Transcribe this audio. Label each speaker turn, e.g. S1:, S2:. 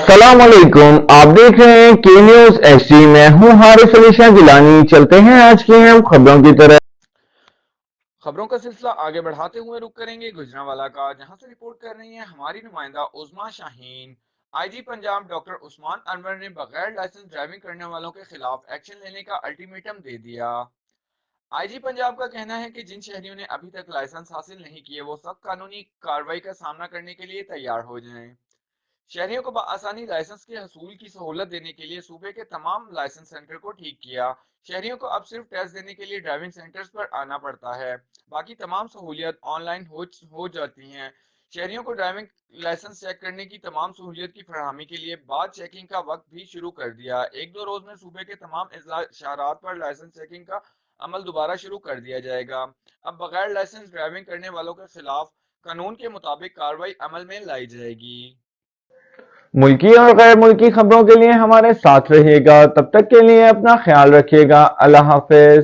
S1: अस्सलाम वालेकुम। आप देख रहे हैं के न्यूज एचडी। मैं हूं हारिस अली शाह गिलानी। चलते हैं आज की अहम खबरों की तरफ।
S2: खबरों का सिलसिला आगे बढ़ाते हुए रुक करेंगे गुजरांवाला का, जहां से रिपोर्ट कर रही हैं हमारी नुमाइंदा उस्मा शाहीन। आईजी पंजाब डॉक्टर उस्मान अनवर ने बगैर लाइसेंस ड्राइविंग करने वालों के खिलाफ एक्शन लेने का अल्टीमेटम दे दिया। आईजी पंजाब का कहना है कि जिन शहरियों ने अभी तक लाइसेंस हासिल नहीं किए वो सख्त कानूनी कार्रवाई का सामना करने के लिए तैयार हो जाएं। शहरियों को आसानी लाइसेंस के हसूल की सहूलत देने के लिए सूबे के तमाम लाइसेंस सेंटर को ठीक किया। शहरियों को अब सिर्फ टेस्ट देने के लिए ड्राइविंग सेंटर्स पर आना पड़ता है, बाकी तमाम सहूलियत ऑनलाइन हो जाती हैं। शहरियों को ड्राइविंग लाइसेंस चेक करने की तमाम सहूलियत की फरहमी के लिए बाद चेकिंग का वक्त भी शुरू कर दिया। एक दो रोज में सूबे के तमाम शहरात पर लाइसेंस चेकिंग का अमल दोबारा शुरू कर दिया जाएगा। अब बगैर लाइसेंस ड्राइविंग करने वालों के खिलाफ कानून के मुताबिक कार्रवाई अमल में लाई जाएगी।
S1: मुल्की और गैर मुल्की खबरों के लिए हमारे साथ रहिएगा। तब तक के लिए अपना ख्याल रखिएगा। अल्लाह हाफिज।